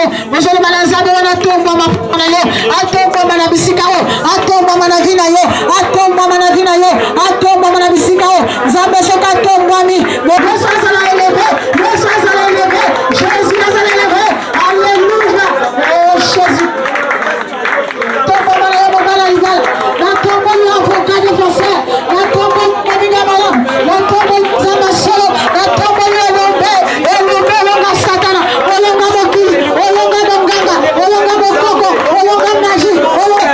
Bonjour Manazabo, Anatomba, Mapanayo, Atomba Manabisicao, Atomba Manavinayo, Atomba Manavinayo, Atomba Manabisicao, Zabesoka Tombami, Jésus à l'élevé, Jésus à l'élevé, Alléluia, oh Jésus. Tomba Manaya Bogala, la tomba l'avocat défenseur, la tomba Kabigabala, la tomba Zamasolo, la tomba l'Olombe, Olombe, Olonga Satana, Olonga Moki, Olonga Monganga, Olonga Mokoko, Olonga Magie, Olonga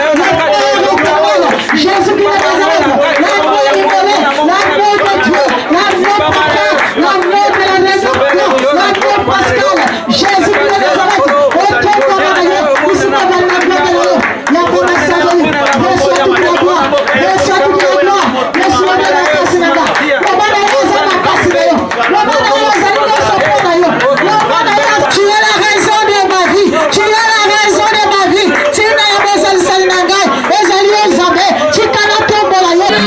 Jésus qui est Nazareth, la mort immolée, la mort de Dieu, la mort parfaite, la mort de la résurrection, la mort pascale, Jésus qui est Nazareth, au tombe Manaya, ici dans la gloire, la promesse de Dieu, reçois toute la gloire, reçois toute la gloire, reçois de la Kasinaga, le Manaya Zama Kasinayo, le Manaya Zama Sofonayo, le Manaya, tu es la raison de ma vie, tu es la raison de ma vie, tu n'as pas besoin de Salinanga, et je lui ai jamais, tu connais ton bolayo, tu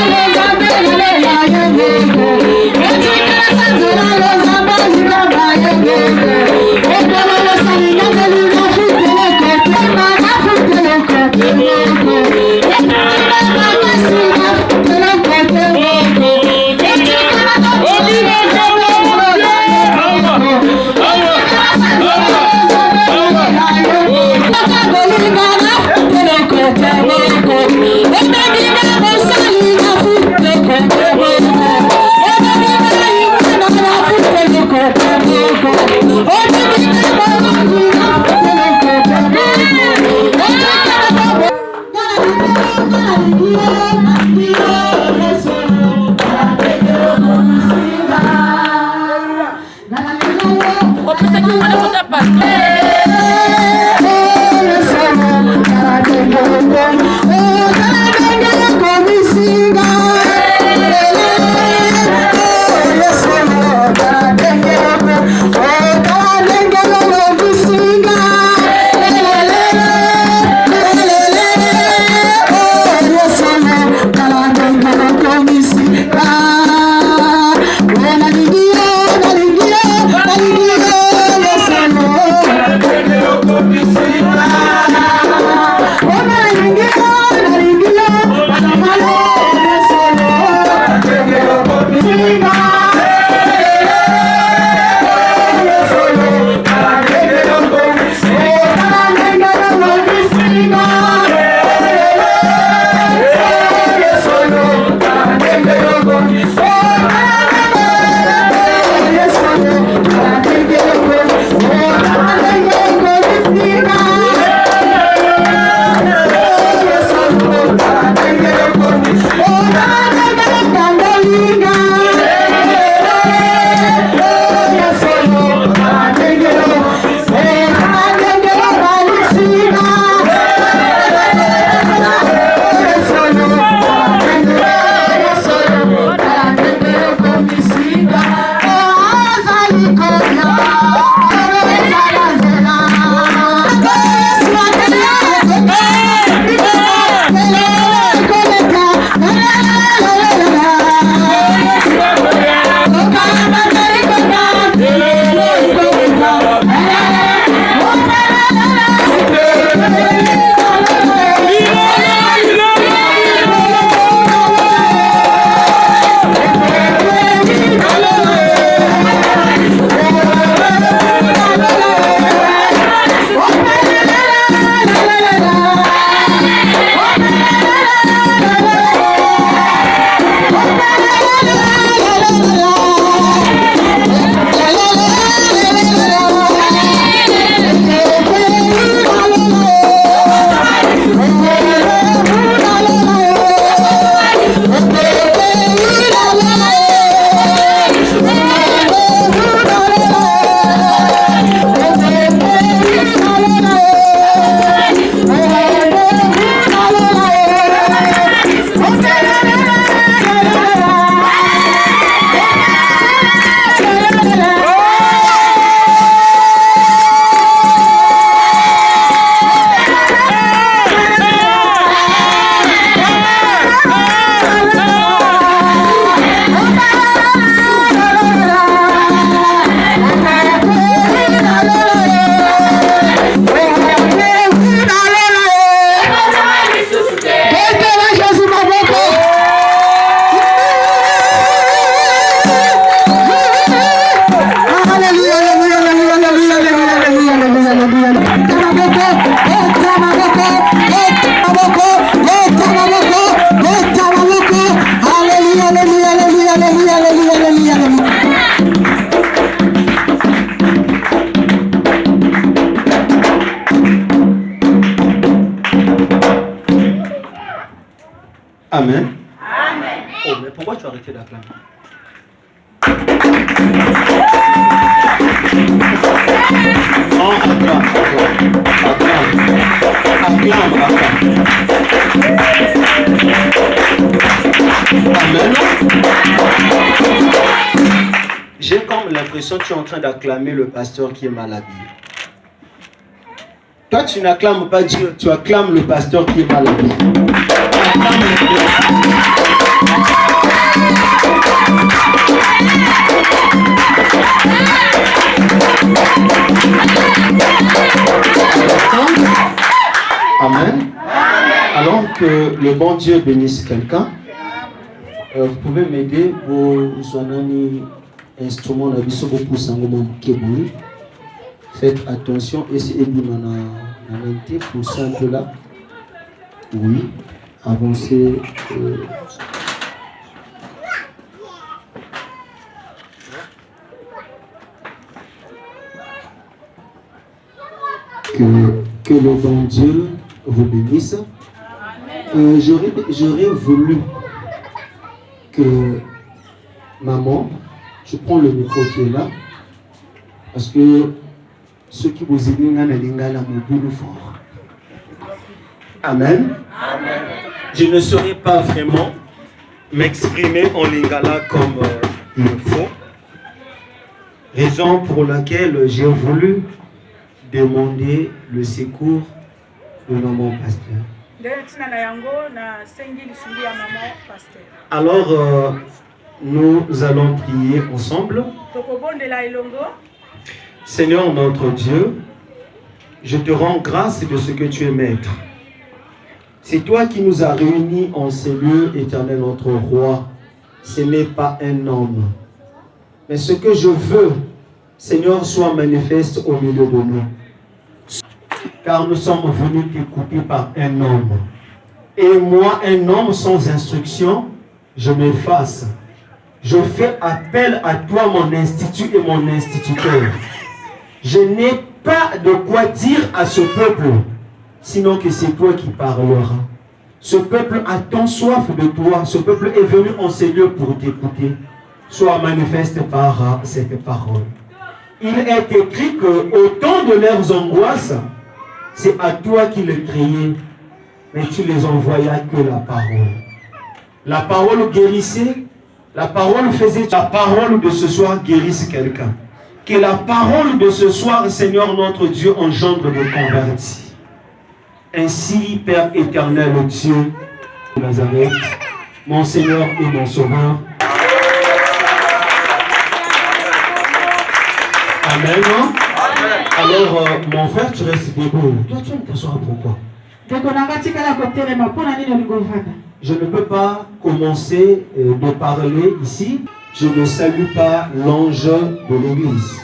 Amen. Amen. Oh, mais pourquoi tu as arrêté d'acclamer? Non, acclame. Amen. J'ai comme l'impression que tu es en train d'acclamer le pasteur qui est mal habillé. Toi, tu n'acclames pas Dieu, tu acclames le pasteur qui est mal habillé. Amen. Alors que le bon Dieu bénisse quelqu'un, vous pouvez m'aider pour un instrument de Kebouli. Faites attention et c'est pour simple là. Oui, avancez. Que le bon Dieu vous bénisse. J'aurais voulu que maman, je prends le micro qui est là, parce que ceux qui vous aident dans la lingala m'ont fort. Amen. Amen. Je ne saurais pas vraiment m'exprimer en lingala comme il faut. Raison pour laquelle j'ai voulu demander le secours de maman pasteur. Alors, nous allons prier ensemble. Seigneur notre Dieu, je te rends grâce de ce que tu es maître. C'est toi qui nous as réunis en ces lieux, éternel notre roi. Ce n'est pas un homme. Mais ce que je veux, Seigneur, soit manifeste au milieu de nous. Car nous sommes venus t'écouter par un homme. Et moi, un homme sans instruction, je m'efface. Je fais appel à toi, mon institut et mon instituteur. Je n'ai pas de quoi dire à ce peuple, sinon que c'est toi qui parleras. Ce peuple a tant soif de toi. Ce peuple est venu en ces lieux pour t'écouter. Sois manifeste par cette parole. Il est écrit que au temps de leurs angoisses, c'est à toi qui les criait, mais tu les envoyas que la parole. La parole guérissait, la parole faisait, la parole de ce soir guérisse quelqu'un. Que la parole de ce soir, Seigneur notre Dieu, engendre des convertis. Ainsi, Père éternel, Dieu de Nazareth, mon Seigneur et mon Sauveur. Amen. Alors, mon frère, tu restes debout. Toi, tu ne t'assois pourquoi? Je ne peux pas commencer de parler ici. Je ne salue pas l'ange de l'église.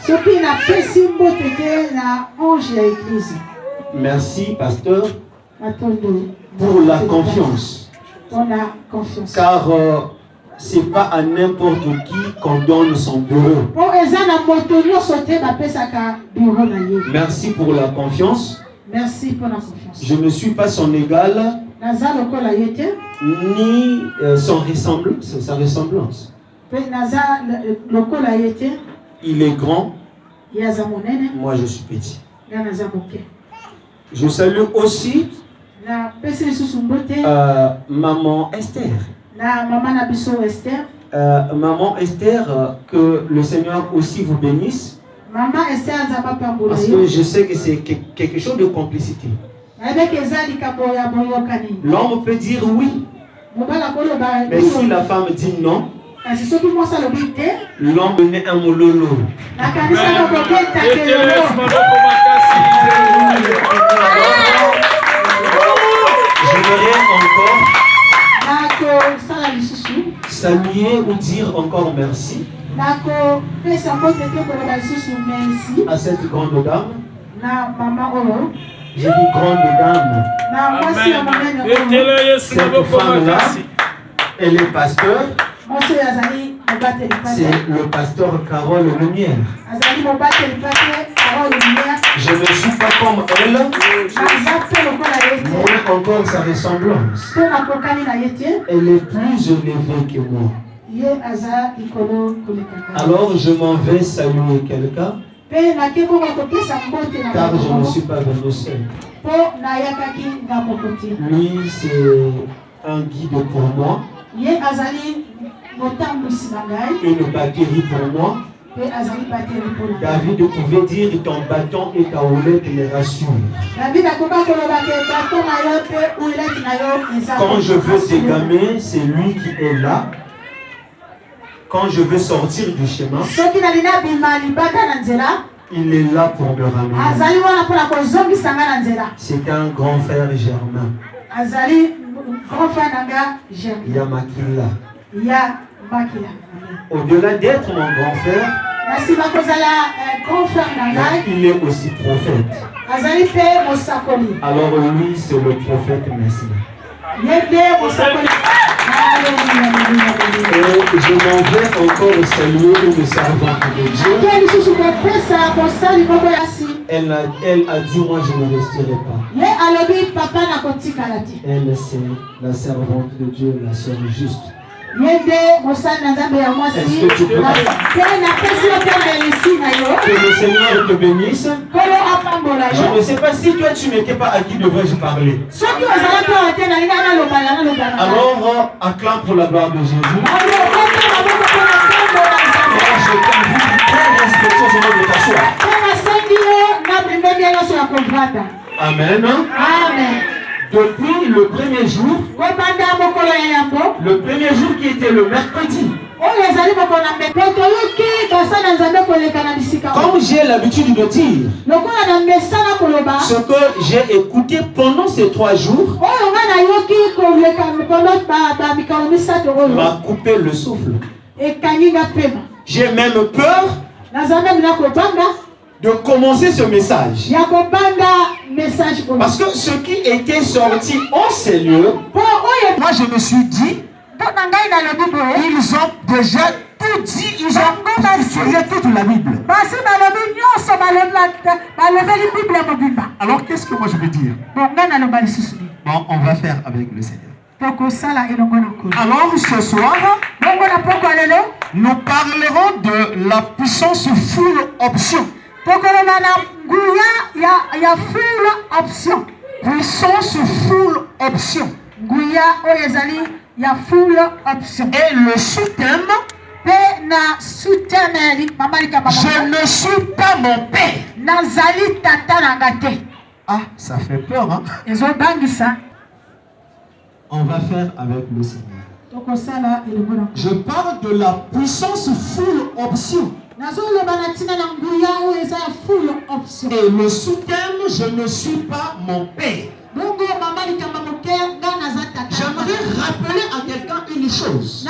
Merci, pasteur, pour la confiance. Car ce n'est pas à n'importe qui qu'on donne son bureau. Merci pour la confiance. Merci pour la confiance. Je ne suis pas son égal, ni sa ressemblance. Il est grand, moi je suis petit. Je salue aussi maman Esther. Maman Esther, que le Seigneur aussi vous bénisse. Parce que je sais que c'est quelque chose de complicité. L'homme peut dire oui, mais si la femme dit non, l'homme est un mololo. J'aimerais encore saluer ou dire encore merci à cette grande dame. J'ai dit grande dame. Cette femme-là, elle est pasteur. C'est le pasteur Carole Lumière. Je ne suis pas comme elle. Moins encore voir sa ressemblance. mpe nakokani na ye te. Elle est plus élevée que moi. Ye aza likolo kolekaka. Alors je m'en vais saluer quelqu'un, Mpe nake bongo kopesa mbote na car je ne bango suis pas venu seul. mpo nayakaki nga moko te. Lui, c'est un guide pour moi, Ye azali motambwisi na ngai une batterie pour moi. mpe azali bateri mpo na ngai. David pouvait dire ton bâton et ta houlette me rassurent. David akoka koloba ke bato na yo mpe ouleti na yo eza. Quand je veux dégamer, c'est lui qui est là. Quand je veux sortir du chemin, soki nalina bima libanda na nzela il est là pour me ramener. azali wana mpona kozongisa nga na nzela. C'est un grand frère germain. Azali grand frère na nga Germain Yamakila. ya makila. Au-delà d'être mon grand frère, Na nsima kozala grand frère na ngai il est aussi prophète. azali mpe mosakoli. Alors lui, c'est le prophète Messie. Ye nde mosakoli. Et je m'en vais encore saluer une servante de Dieu. Ake lisusu kopesa mosali moko ya si. Elle a dit, moi je ne resterai pas. Ye alobi papa nakotikala te. Elle, c'est la servante de Dieu, la sœur juste. Ye nde mosali na nzambe ya mwasi. Est-ce que tu peux Mpe napesi yo mpe melisi na yo. Que le Seigneur te bénisse. Kolo apambola Je yo. ne sais pas si toi tu n'étais pas à qui devrais-je parler. Soki ozalaki awa te nalinga nalobala nalobala. Alors, acclame pour la gloire de Jésus. Je t'invite très respectueusement de t'asseoir. Amen. Amen. Depuis le premier jour qui était le mercredi, comme j'ai l'habitude de dire, ce que j'ai écouté pendant ces 3 jours m'a coupé le souffle. J'ai même peur de commencer ce message. Parce que ce qui était sorti en ces lieux, moi je me suis dit, ils ont déjà tout dit, ils ont parfusé toute la Bible. Alors qu'est-ce que moi je veux dire? Bon, on va faire avec le Seigneur. Alors ce soir, nous parlerons de la puissance full option. Puissance full option. Et le sous-thème, je ne suis pas mon père. Ah, ça fait peur, hein? On va faire avec le Seigneur. Je parle de la puissance full option. Et le sous-thème, je ne suis pas mon père. J'aimerais rappeler à quelqu'un une chose.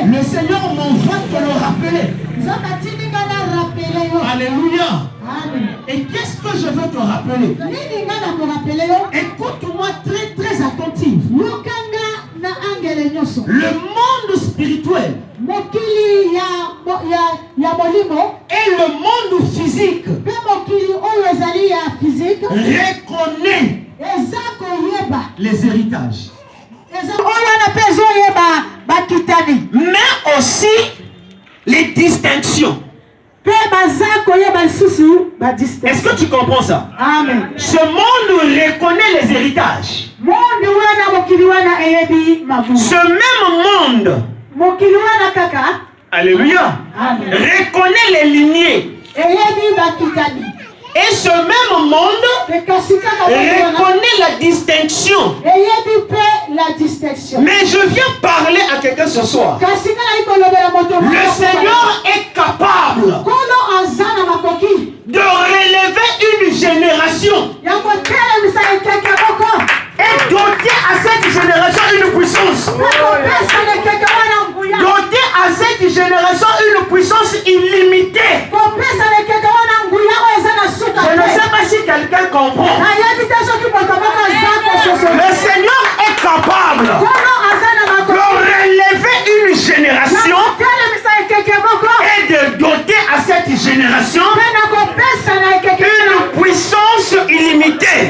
Le Seigneur m'envoie te le rappeler. Alléluia. Et qu'est-ce que je veux te rappeler? Écoute-moi très très attentif. Le monde spirituel et le monde physique reconnaît les héritages, mais aussi les distinctions. Est-ce que tu comprends ça? Amen. Ce monde reconnaît les héritages. Ce même monde, alléluia, reconnaît les lignées. Et ce même monde reconnaît la distinction. Mais je viens parler à quelqu'un ce soir. Le Seigneur est capable de relever une génération et doter à cette génération une puissance. Doter à cette génération une puissance illimitée. Je ne sais pas si quelqu'un comprend. Le Seigneur est capable de relever une génération et de doter à cette génération une puissance illimitée.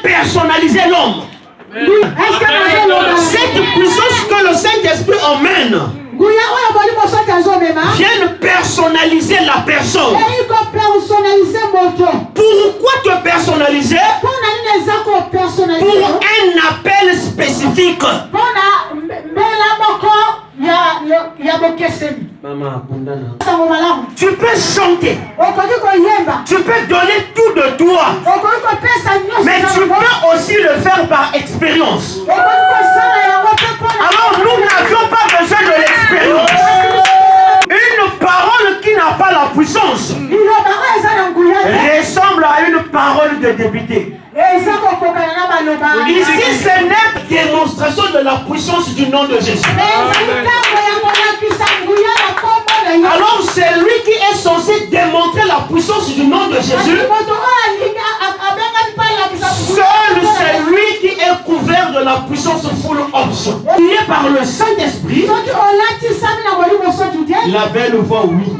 personnaliser l'homme. Cette puissance que le Saint-Esprit emmène vient personnaliser la personne. Pourquoi te personnaliser? Pour un appel spécifique. Tu peux chanter, tu peux donner tout de toi, mais tu peux aussi le faire par expérience. Alors nous n'avions pas besoin de l'expérience. Une parole qui n'a pas la puissance ressemble à une parole de député. Ici, ce n'est pas démonstration de la puissance du nom de Jésus. Alors, c'est lui qui est censé démontrer la puissance du nom de Jésus. Seul celui qui est couvert de la puissance full option, qui est par le Saint-Esprit, la belle voix, oui.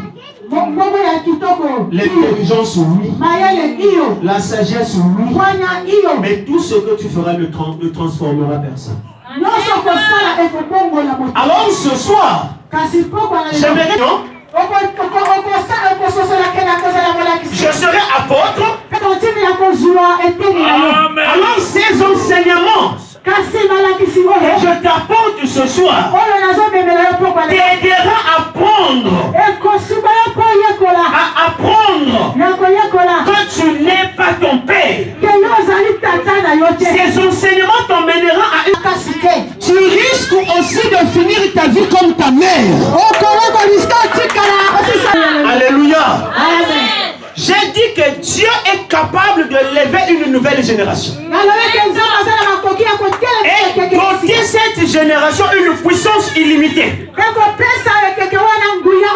L'intelligence, oui. La sagesse, oui. Mais tout ce que tu feras ne transformera personne. Alors ce soir, j'aimerais, non? Je serai apôtre. Alors ces enseignements je t'apporte ce soir t'aidera à apprendre que tu n'es pas ton père. Ces enseignements t'emmèneront à une capacité. Tu risques aussi de finir ta vie comme ta mère. Alléluia. Amen. J'ai dit que Dieu est capable de lever une nouvelle génération. Et doter cette génération une puissance illimitée.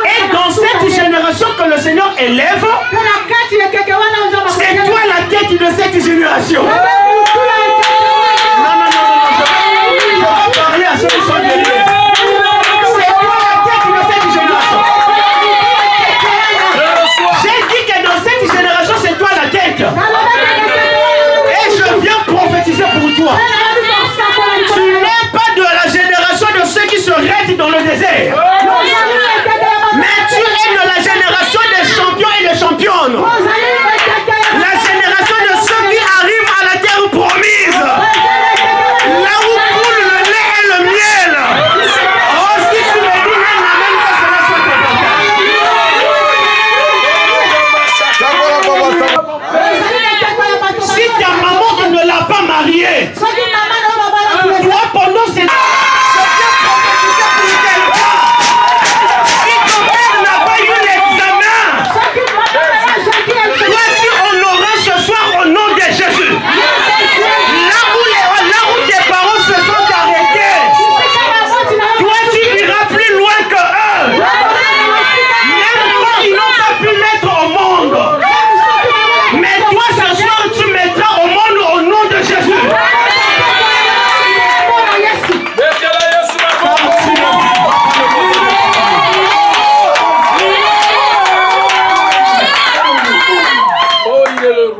Et dans cette génération que le Seigneur élève, c'est toi la tête de cette génération. Non. Je vais parler à ceux qui sont guéris. C'est toi la tête de cette génération. J'ai dit que dans cette génération, c'est toi la tête. Et je viens prophétiser pour toi. Tu n'es pas de la génération de ceux qui se raident dans le désert. Mais tu es de la génération des champions et des championnes. La génération de ceux qui arrivent à la terre promise. Là où coule le lait et le miel. Oh, si tu me dis un amen, que cela soit ton. Si ta maman ne l'a pas mariée, toi pendant ces...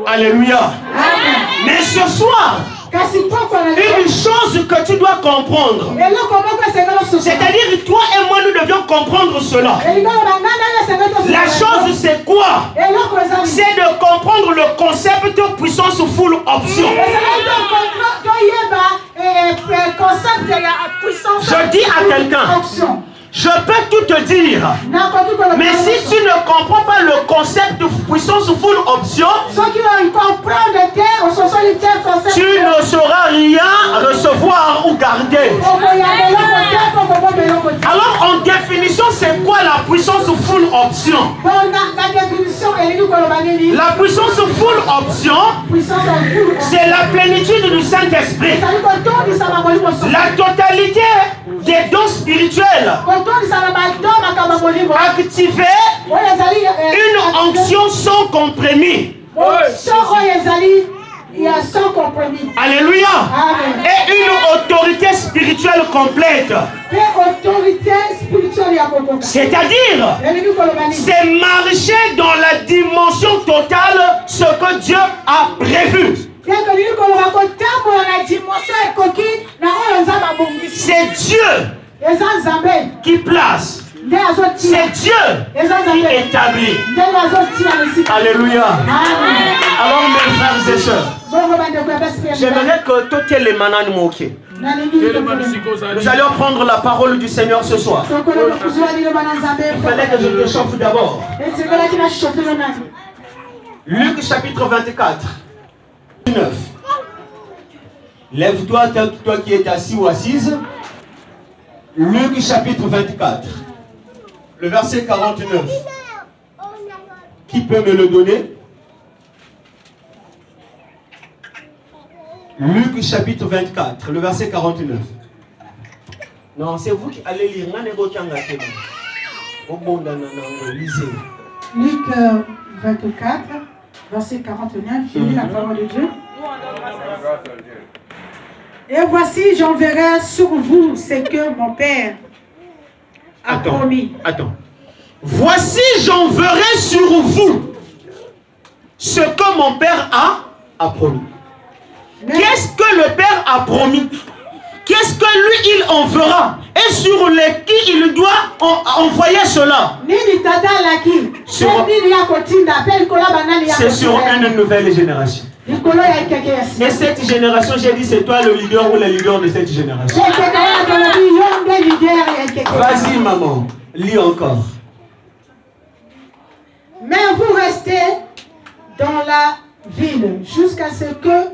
Alléluia. Amen. Mais ce soir, une chose que tu dois comprendre, c'est-à-dire toi et moi nous devions comprendre cela. La chose c'est quoi? C'est de comprendre le concept de puissance full option. Je dis à quelqu'un, je peux tout te dire, mais si tu ne comprends pas le concept de puissance full option, tu ne sauras rien recevoir ou garder. Alors en définition, c'est quoi la puissance full option? La puissance full option, c'est la plénitude du Saint-Esprit, la totalité des dons spirituels activer une onction sans compromis. Alléluia. Amen. Et une autorité spirituelle complète. C'est-à-dire, c'est marcher dans la dimension totale ce que Dieu a prévu. qui place. C'est Dieu qui établit. Alléluia. Alors mes frères et sœurs, j'aimerais que tout les manan moqués. Nous allons prendre la parole du Seigneur ce soir. Il fallait que je te chauffe d'abord. Luc chapitre 24. 9. Lève-toi, toi qui es assis ou assise. Luc chapitre 24. Le verset 49. Qui peut me le donner? Luc chapitre 24, le verset 49. Non, c'est vous qui allez lire. Lisez. Luc 24, verset 49. Je lis la parole de Dieu. Et voici, j'enverrai sur vous ce que mon Père a promis. Attends. Voici, j'enverrai sur vous ce que mon Père a promis. Qu'est-ce que le Père a promis? Qu'est-ce que lui, il en fera? Et sur qui il doit envoyer cela? C'est sur une nouvelle génération. Et cette génération, j'ai dit, c'est toi le leader ou le leader de cette génération. Vas-y, maman, lis encore. Mais vous restez dans la ville jusqu'à ce que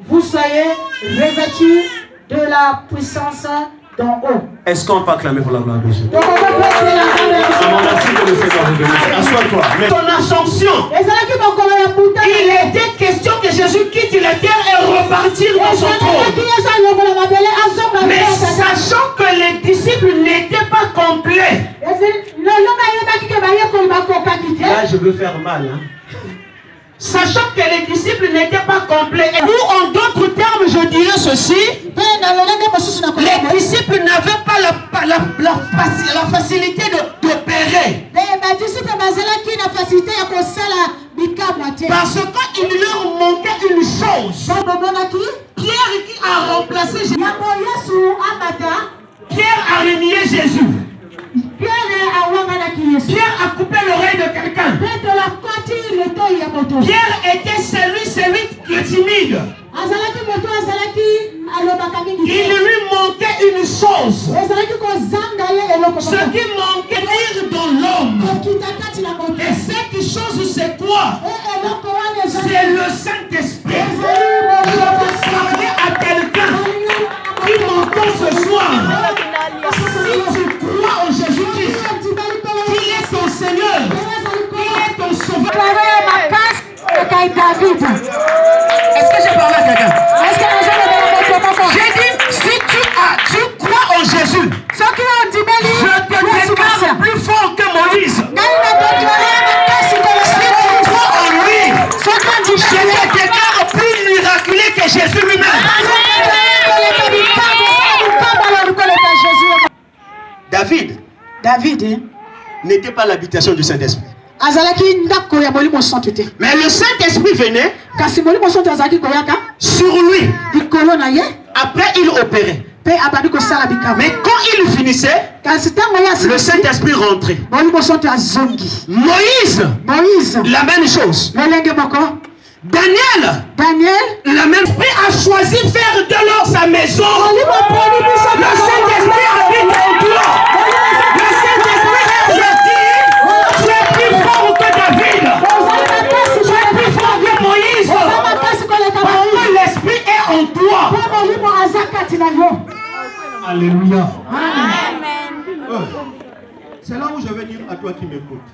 vous soyez revêtus de la puissance d'en haut. Est-ce qu'on peut acclamer pour la gloire de Dieu? Merci de le Seigneur. Assois-toi. Mais son ascension, il était question que Jésus quitte la terre et repartir dans son trône. Mais sachant que les disciples n'étaient pas complets. Là, je veux faire mal. Sachant que les disciples n'étaient pas complets. Ou en d'autres termes, je dirais ceci. Les disciples n'avaient pas la facilité d'opérer. Parce qu'il leur manquait une chose. Pierre qui a remplacé Jésus. Pierre a renié Jésus. Pierre a coupé l'oreille de quelqu'un. Pierre était celui qui est timide. Il lui manquait une chose. Ce qui manquait dans l'homme. Et cette chose, c'est quoi? C'est le Saint-Esprit. Je veux parler à quelqu'un qui m'entend ce soir. Si tu crois en Jésus-Christ, qui est ton Seigneur, qui est ton Sauveur. Est-ce que j'ai parlé à quelqu'un? J'ai dit, si tu crois en Jésus, je te déclare plus fort que Moïse. Si tu crois en lui, je te déclare plus miraculeux que Jésus lui-même. David n'était pas l'habitation du Saint-Esprit. Mais le Saint-Esprit venait sur lui. Après, il opérait. Mais quand il finissait, le Saint-Esprit rentrait. Moïse, la même chose. Daniel, la même esprit a choisi faire de l'or sa maison. Le Saint-Esprit habite en toi. Le Saint-Esprit a dit, tu es plus fort que David. Tu es plus fort que Moïse. Parce que l'Esprit est en toi. Alléluia. Amen. C'est là où je vais dire à toi qui m'écoutes.